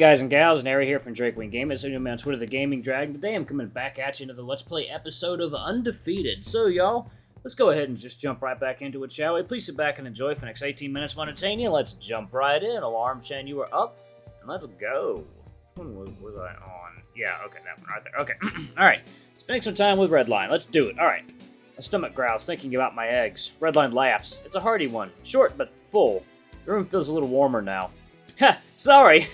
guys and gals, Nary here from Drake Wing Gaming. So you know me on Twitter, the Gaming Dragon. Today I'm coming back at you another Let's Play episode of Undefeated. So y'all, let's go ahead and just jump right back into it, shall we? Please sit back and enjoy for the next 18 minutes of entertain you. Let's jump right in. Alarm chain, you are up, and let's go. Which one was I on? Yeah, okay, that one right there. Okay, alright. Spending some time with Redline. Let's do it. Alright. My stomach growls, thinking about my eggs. Redline laughs. It's a hearty one. Short, but full. The room feels a little warmer now. Ha! Sorry!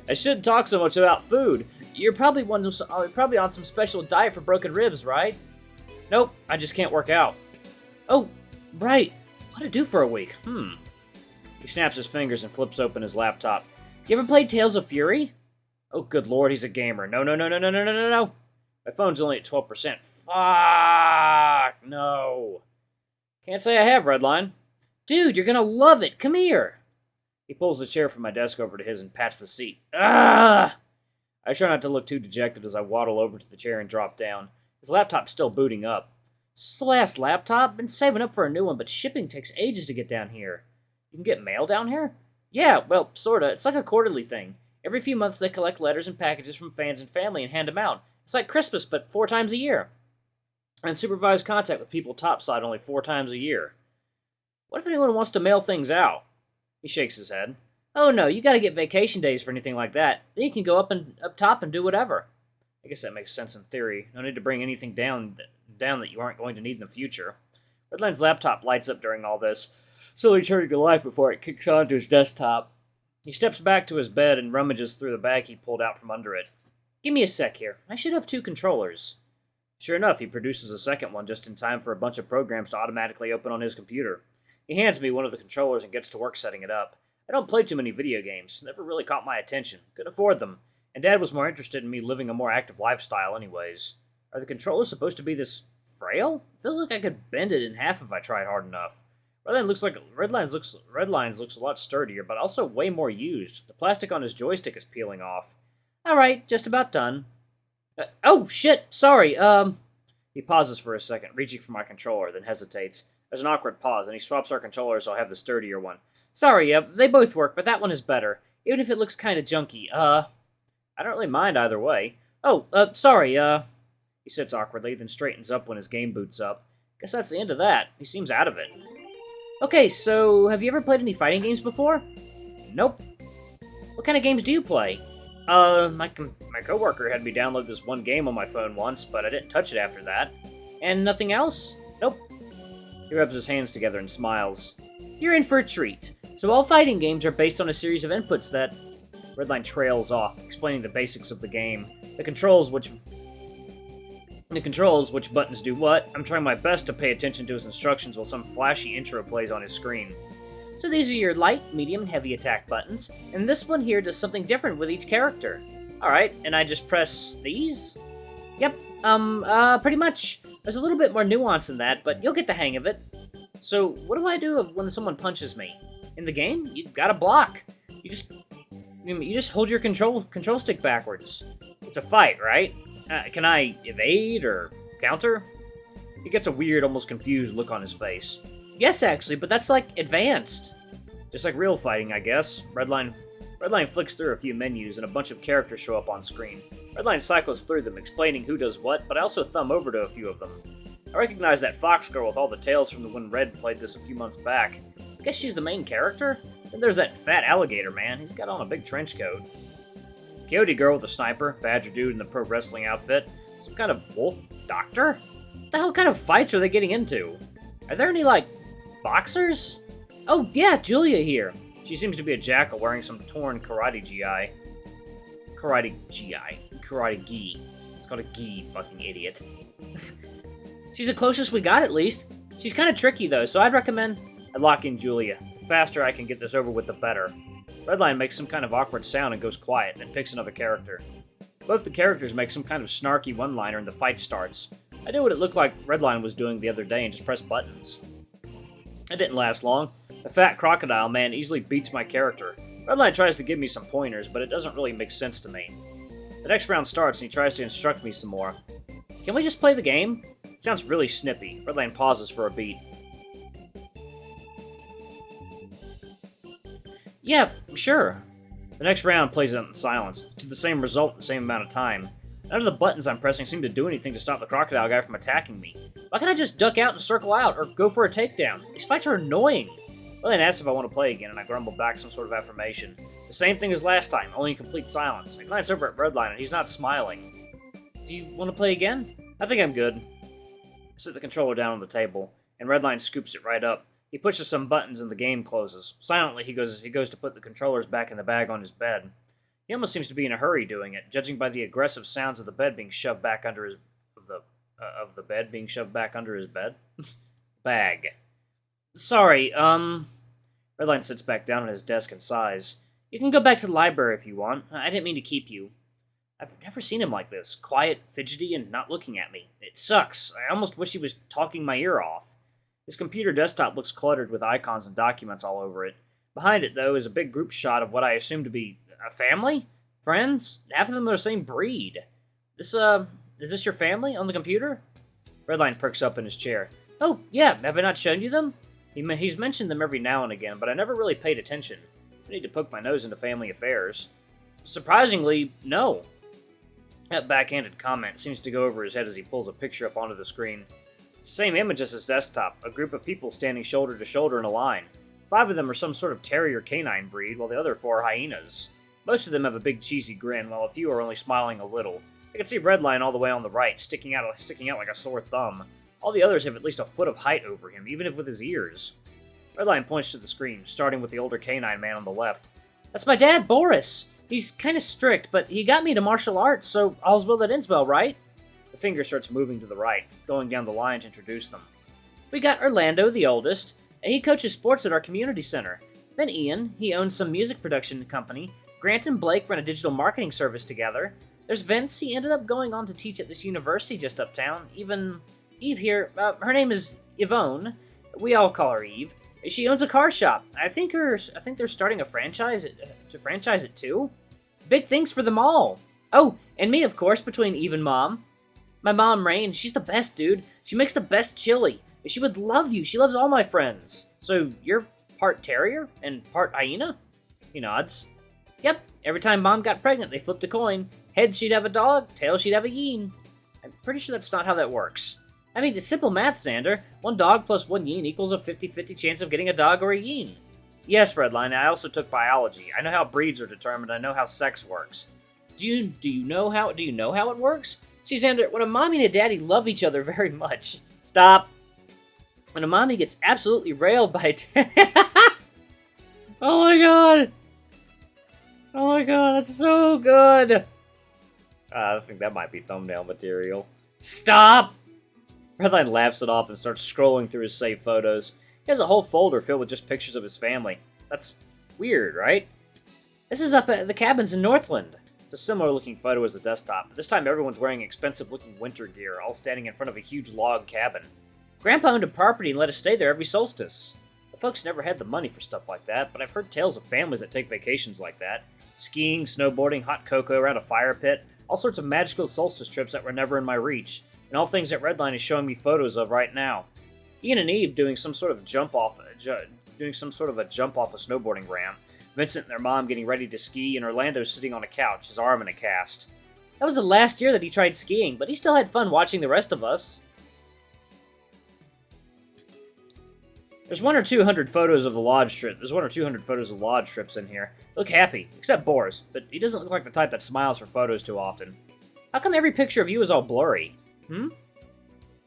I shouldn't talk so much about food. You're probably on some special diet for broken ribs, right? Nope, I just can't work out. Oh, right. What'd I do for a week? He snaps his fingers and flips open his laptop. You ever played Tales of Furry? Oh, good lord, he's a gamer. No. My phone's only at 12%. Fuck, no. Can't say I have, Redline. Dude, you're gonna love it. Come here. He pulls the chair from my desk over to his and pats the seat. Ah! I try not to look too dejected as I waddle over to the chair and drop down. His laptop's still booting up. Slow-ass laptop? Been saving up for a new one, but shipping takes ages to get down here. You can get mail down here? Yeah, well, sorta. It's like a quarterly thing. Every few months they collect letters and packages from fans and family and hand them out. It's like Christmas, but 4 times a year. And supervised contact with people topside only 4 times a year. What if anyone wants to mail things out? He shakes his head. Oh no, you gotta get vacation days for anything like that. Then you can go up top and do whatever. I guess that makes sense in theory. No need to bring anything down that you aren't going to need in the future. Redline's laptop lights up during all this, slowly turning to life before it kicks onto his desktop. He steps back to his bed and rummages through the bag he pulled out from under it. Give me a sec here. I should have 2 controllers. Sure enough, he produces a second one just in time for a bunch of programs to automatically open on his computer. He hands me one of the controllers and gets to work setting it up. I don't play too many video games. Never really caught my attention. Couldn't afford them. And Dad was more interested in me living a more active lifestyle anyways. Are the controllers supposed to be this frail? Feels like I could bend it in half if I tried hard enough. Redlines looks a lot sturdier, but also way more used. The plastic on his joystick is peeling off. Alright, just about done. Oh, shit, sorry, He pauses for a second, reaching for my controller, then hesitates. There's an awkward pause, and he swaps our controllers so I'll have the sturdier one. Sorry, they both work, but that one is better. Even if it looks kinda junky. I don't really mind either way. Oh, sorry, He sits awkwardly, then straightens up when his game boots up. Guess that's the end of that. He seems out of it. Okay, so, have you ever played any fighting games before? Nope. What kind of games do you play? My coworker had me download this one game on my phone once, but I didn't touch it after that. And nothing else? Nope. He rubs his hands together and smiles. You're in for a treat. So all fighting games are based on a series of inputs that... Redline trails off, explaining the basics of the game. The controls, which buttons do what. I'm trying my best to pay attention to his instructions while some flashy intro plays on his screen. So these are your light, medium, and heavy attack buttons, and this one here does something different with each character. Alright, and I just press these? Yep, pretty much. There's a little bit more nuance in that, but you'll get the hang of it. So, what do I do when someone punches me? In the game, you gotta block. You just hold your control stick backwards. It's a fight, right? Can I evade or counter? He gets a weird, almost confused look on his face. Yes, actually, but that's like advanced. Just like real fighting, I guess. Redline flicks through a few menus and a bunch of characters show up on screen. Redline cycles through them, explaining who does what, but I also thumb over to a few of them. I recognize that fox girl with all the tails from when Red played this a few months back. I guess she's the main character? Then there's that fat alligator man. He's got on a big trench coat. Coyote girl with a sniper, badger dude in the pro wrestling outfit, some kind of wolf doctor? What the hell kind of fights are they getting into? Are there any, like, boxers? Oh, yeah, Julia here. She seems to be a jackal wearing some torn karate gi. Karate gi. It's called a gi, fucking idiot. She's the closest we got, at least. She's kind of tricky, though, so I'd recommend I lock in Julia. The faster I can get this over with, the better. Redline makes some kind of awkward sound and goes quiet, then picks another character. Both the characters make some kind of snarky one-liner and the fight starts. I did what it looked like Redline was doing the other day and just pressed buttons. It didn't last long. The fat crocodile man easily beats my character. Redline tries to give me some pointers, but it doesn't really make sense to me. The next round starts and he tries to instruct me some more. Can we just play the game? It sounds really snippy. Redline pauses for a beat. Yeah, sure. The next round plays out in silence, to the same result in the same amount of time. None of the buttons I'm pressing seem to do anything to stop the crocodile guy from attacking me. Why can't I just duck out and circle out, or go for a takedown? These fights are annoying. Redline asks if I want to play again, and I grumble back some sort of affirmation. The same thing as last time, only in complete silence. I glance over at Redline, and he's not smiling. Do you want to play again? I think I'm good. I set the controller down on the table, and Redline scoops it right up. He pushes some buttons and the game closes. Silently, he goes to put the controllers back in the bag on his bed. He almost seems to be in a hurry doing it, judging by the aggressive sounds of the bed being shoved back under his of the bed being shoved back under his bed. Bag. Sorry, Redline sits back down at his desk and sighs. You can go back to the library if you want. I didn't mean to keep you. I've never seen him like this, quiet, fidgety, and not looking at me. It sucks. I almost wish he was talking my ear off. His computer desktop looks cluttered with icons and documents all over it. Behind it, though, is a big group shot of what I assume to be a family? Friends? Half of them are the same breed. Is this your family on the computer? Redline perks up in his chair. Oh, yeah, have I not shown you them? He's mentioned them every now and again, but I never really paid attention. I need to poke my nose into family affairs. Surprisingly, no. That backhanded comment seems to go over his head as he pulls a picture up onto the screen. It's the same image as his desktop, a group of people standing shoulder to shoulder in a line. 5 of them are some sort of terrier canine breed, while the other 4 are hyenas. Most of them have a big cheesy grin, while a few are only smiling a little. I can see Redline all the way on the right, sticking out like a sore thumb. All the others have at least a foot of height over him, even if with his ears. Redline points to the screen, starting with the older canine man on the left. That's my dad, Boris! He's kinda strict, but he got me to martial arts, so all's well that ends well, right? The finger starts moving to the right, going down the line to introduce them. We got Orlando, the oldest, and he coaches sports at our community center. Then Ian, he owns some music production company. Grant and Blake run a digital marketing service together. There's Vince, he ended up going on to teach at this university just uptown. Eve here, her name is Yvonne. We all call her Eve. She owns a car shop. I think they're starting a franchise to franchise it too. Big things for them all. Oh, and me, of course, between Eve and Mom. My mom, Rain, she's the best, dude. She makes the best chili. She would love you. She loves all my friends. So you're part terrier and part hyena? He nods. Yep. Every time Mom got pregnant, they flipped a coin. Head, she'd have a dog. Tail, she'd have a yin. I'm pretty sure that's not how that works. I mean, it's simple math, Zander. 1 dog plus 1 yin equals a 50-50 chance of getting a dog or a yin. Yes, Redline, I also took biology. I know how breeds are determined. I know how sex works. Do you know how it works? See, Zander, when a mommy and a daddy love each other very much... Stop! When a mommy gets absolutely railed by a daddy... Oh my god! Oh my god, that's so good! I think that might be thumbnail material. Stop! Redline laughs it off and starts scrolling through his saved photos. He has a whole folder filled with just pictures of his family. That's weird, right? This is up at the cabins in Northland. It's a similar-looking photo as the desktop, but this time everyone's wearing expensive-looking winter gear, all standing in front of a huge log cabin. Grandpa owned a property and let us stay there every solstice. The folks never had the money for stuff like that, but I've heard tales of families that take vacations like that. Skiing, snowboarding, hot cocoa around a fire pit, all sorts of magical solstice trips that were never in my reach, and all things that Redline is showing me photos of right now. Ian and Eve doing some sort of a jump off a snowboarding ramp. Vincent and their mom getting ready to ski, and Orlando sitting on a couch, his arm in a cast. That was the last year that he tried skiing, but he still had fun watching the rest of us. There's 100 or 200 photos of the lodge trip. There's 100 or 200 photos of lodge trips in here. They look happy, except Boris, but he doesn't look like the type that smiles for photos too often. How come every picture of you is all blurry?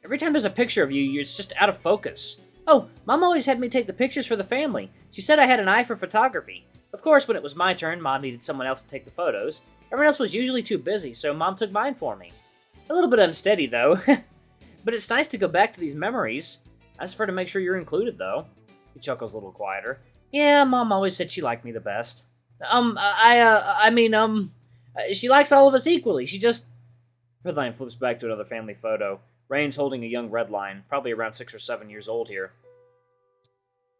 Every time there's a picture of you, it's just out of focus. Oh, Mom always had me take the pictures for the family. She said I had an eye for photography. Of course, when it was my turn, Mom needed someone else to take the photos. Everyone else was usually too busy, so Mom took mine for me. A little bit unsteady, though. But it's nice to go back to these memories. I just prefer to make sure you're included, though. He chuckles a little quieter. Yeah, Mom always said she liked me the best. She likes all of us equally. She just... Redline flips back to another family photo. Rain's holding a young Redline, probably around 6 or 7 years old here.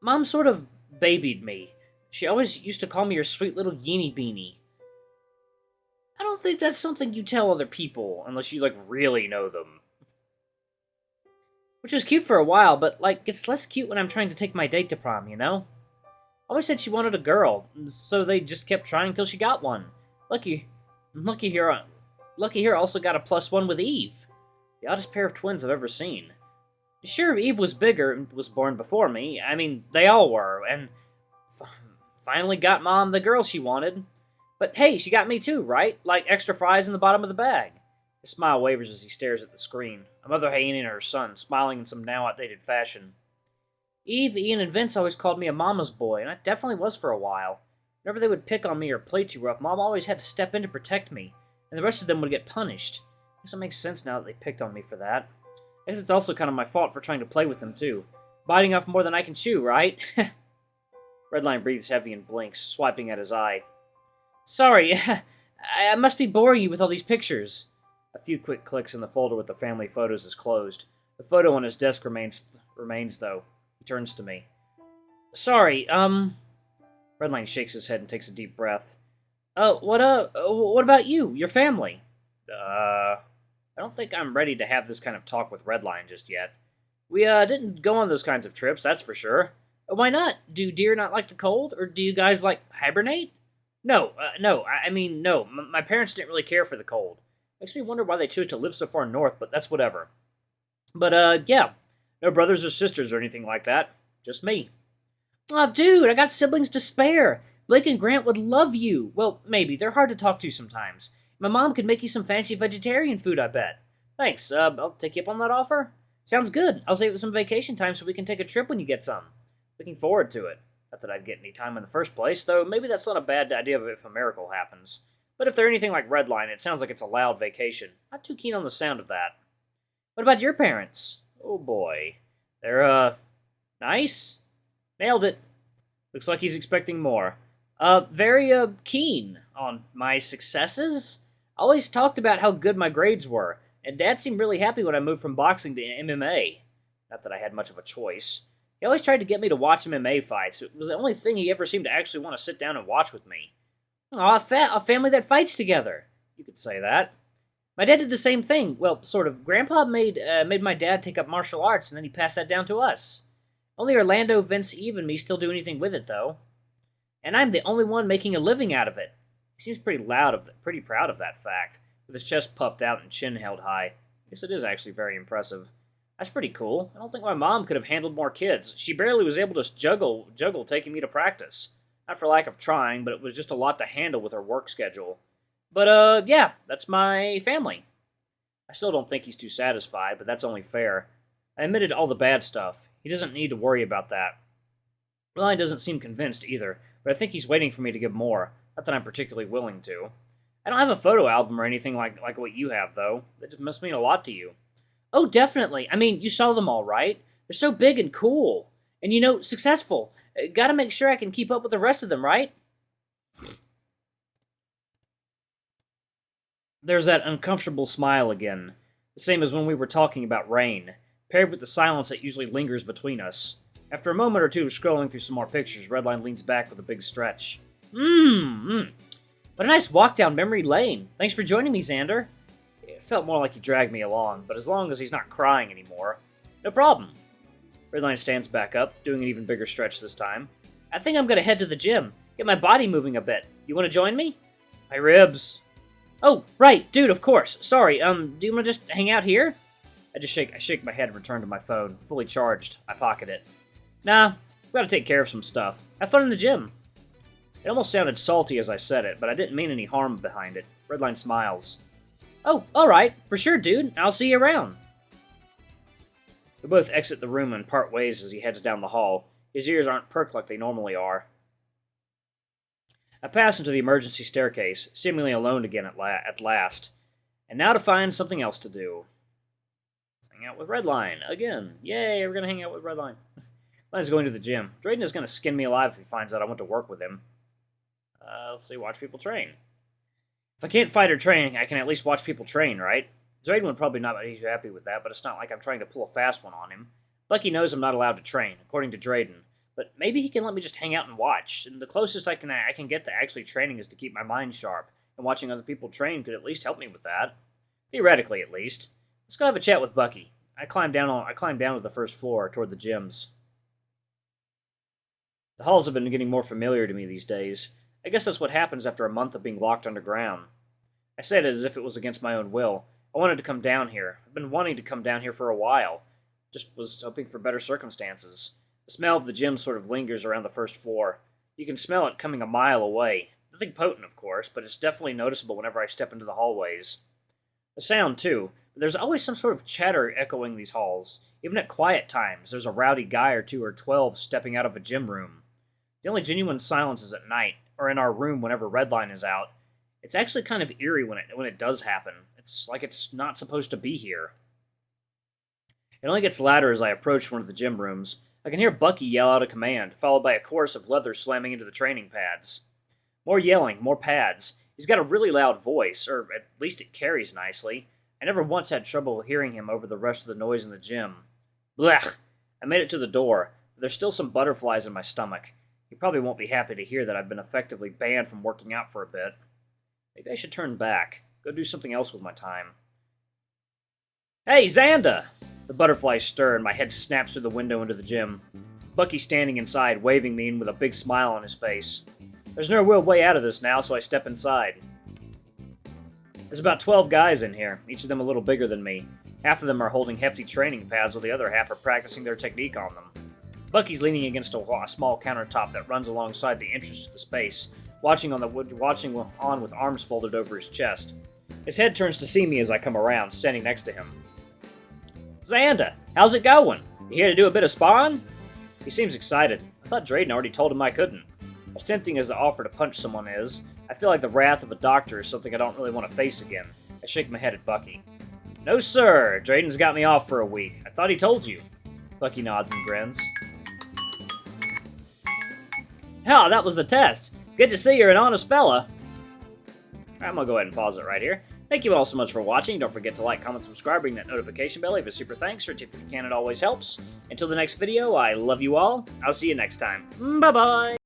Mom sort of babied me. She always used to call me her sweet little yeenie beanie. I don't think that's something you tell other people, unless you, really know them. Which was cute for a while, but, it's less cute when I'm trying to take my date to prom, you know? Always said she wanted a girl, so they just kept trying till she got one. Lucky, lucky here, lucky here also got a +1 with Eve. The oddest pair of twins I've ever seen. Sure, Eve was bigger and was born before me. I mean, they all were, and finally got Mom the girl she wanted. But hey, she got me too, right? Like extra fries in the bottom of the bag. His smile wavers as he stares at the screen. A mother hyena and her son, smiling in some now outdated fashion. Eve, Ian, and Vince always called me a mama's boy, and I definitely was for a while. Whenever they would pick on me or play too rough, Mom always had to step in to protect me, and the rest of them would get punished. I guess it makes sense now that they picked on me for that. I guess it's also kind of my fault for trying to play with them, too. Biting off more than I can chew, right? Redline breathes heavy and blinks, swiping at his eye. Sorry, I must be boring you with all these pictures. A few quick clicks and the folder with the family photos is closed. The photo on his desk remains though. He turns to me. Sorry, Redline shakes his head and takes a deep breath. What about you? Your family? I don't think I'm ready to have this kind of talk with Redline just yet. We, didn't go on those kinds of trips, that's for sure. Why not? Do deer not like the cold? Or do you guys, like, hibernate? No. I mean, no. My parents didn't really care for the cold. Makes me wonder why they chose to live so far north, but that's whatever. But, yeah. No brothers or sisters or anything like that. Just me. Aw, dude, I got siblings to spare. Blake and Grant would love you. Well, maybe. They're hard to talk to sometimes. My mom could make you some fancy vegetarian food, I bet. Thanks. I'll take you up on that offer. Sounds good. I'll save some vacation time so we can take a trip when you get some. Looking forward to it. Not that I'd get any time in the first place, though maybe that's not a bad idea if a miracle happens. But if they're anything like Redline, it sounds like it's a loud vacation. Not too keen on the sound of that. What about your parents? Oh boy. They're, nice? Nailed it. Looks like he's expecting more. Very, keen on my successes? Always talked about how good my grades were, and Dad seemed really happy when I moved from boxing to MMA. Not that I had much of a choice. He always tried to get me to watch MMA fights. It was the only thing he ever seemed to actually want to sit down and watch with me. Aw, a family that fights together. You could say that. My dad did the same thing. Well, sort of. Grandpa made my dad take up martial arts, and then he passed that down to us. Only Orlando, Vince, Eve, and me still do anything with it, though. And I'm the only one making a living out of it. He seems pretty proud of that fact, with his chest puffed out and chin held high. I guess it is actually very impressive. That's pretty cool. I don't think my mom could have handled more kids. She barely was able to juggle taking me to practice. Not for lack of trying, but it was just a lot to handle with her work schedule. But, yeah, that's my family. I still don't think he's too satisfied, but that's only fair. I admitted all the bad stuff. He doesn't need to worry about that. Redline doesn't seem convinced either, but I think he's waiting for me to give more. Not that I'm particularly willing to. I don't have a photo album or anything like what you have, though. That just must mean a lot to you. Oh, definitely. I mean, you saw them all, right? They're so big and cool. And, successful. Gotta make sure I can keep up with the rest of them, right? There's that uncomfortable smile again. The same as when we were talking about rain, paired with the silence that usually lingers between us. After a moment or two of scrolling through some more pictures, Redline leans back with a big stretch. What a nice walk down memory lane. Thanks for joining me, Zander. It felt more like he dragged me along, but as long as he's not crying anymore. No problem. Redline stands back up, doing an even bigger stretch this time. I think I'm gonna head to the gym, get my body moving a bit. You wanna join me? My ribs. Oh, right, dude, of course. Sorry, do you wanna just hang out here? I shake my head and return to my phone. Fully charged. I pocket it. Nah, I've gotta take care of some stuff. Have fun in the gym. It almost sounded salty as I said it, but I didn't mean any harm behind it. Redline smiles. Oh, alright, for sure, dude. I'll see you around. We both exit the room and part ways as he heads down the hall. His ears aren't perked like they normally are. I pass into the emergency staircase, seemingly alone again at last. And now to find something else to do. Let's hang out with Redline again. Yay, we're gonna hang out with Redline. Line's going to the gym. Drayden is gonna skin me alive if he finds out I went to work with him. Let's see, watch people train. If I can't fight or train, I can at least watch people train, right? Drayden would probably not be happy with that, but it's not like I'm trying to pull a fast one on him. Bucky knows I'm not allowed to train, according to Drayden, but maybe he can let me just hang out and watch, and the closest I can get to actually training is to keep my mind sharp, and watching other people train could at least help me with that. Theoretically, at least. Let's go have a chat with Bucky. I climbed down to the first floor, toward the gyms. The halls have been getting more familiar to me these days. I guess that's what happens after a month of being locked underground. I said it as if it was against my own will. I wanted to come down here. I've been wanting to come down here for a while. Just was hoping for better circumstances. The smell of the gym sort of lingers around the first floor. You can smell it coming a mile away. Nothing potent, of course, but it's definitely noticeable whenever I step into the hallways. The sound, too. But there's always some sort of chatter echoing these halls. Even at quiet times, there's a rowdy guy or two or 12 stepping out of a gym room. The only genuine silence is at night, or in our room whenever Redline is out. It's actually kind of eerie when it does happen. It's like it's not supposed to be here. It only gets louder as I approach one of the gym rooms. I can hear Bucky yell out a command, followed by a chorus of leather slamming into the training pads. More yelling, more pads. He's got a really loud voice, or at least it carries nicely. I never once had trouble hearing him over the rest of the noise in the gym. Blech! I made it to the door, but there's still some butterflies in my stomach. He probably won't be happy to hear that I've been effectively banned from working out for a bit. Maybe I should turn back. Go do something else with my time. Hey, Zander! The butterflies stir and my head snaps through the window into the gym. Bucky's standing inside, waving me in with a big smile on his face. There's no real way out of this now, so I step inside. There's about 12 guys in here, each of them a little bigger than me. Half of them are holding hefty training pads, while the other half are practicing their technique on them. Bucky's leaning against a small countertop that runs alongside the entrance to the space, watching on with arms folded over his chest. His head turns to see me as I come around, standing next to him. Zander, how's it going? You here to do a bit of sparring? He seems excited. I thought Drayden already told him I couldn't. As tempting as the offer to punch someone is, I feel like the wrath of a doctor is something I don't really want to face again. I shake my head at Bucky. No sir, Drayden's got me off for a week. I thought he told you. Bucky nods and grins. Hell, that was the test. Good to see you're an honest fella. Alright, I'm gonna go ahead and pause it right here. Thank you all so much for watching. Don't forget to like, comment, subscribe, ring that notification bell. Leave a super thanks or a tip if you can, it always helps. Until the next video, I love you all. I'll see you next time. Bye-bye!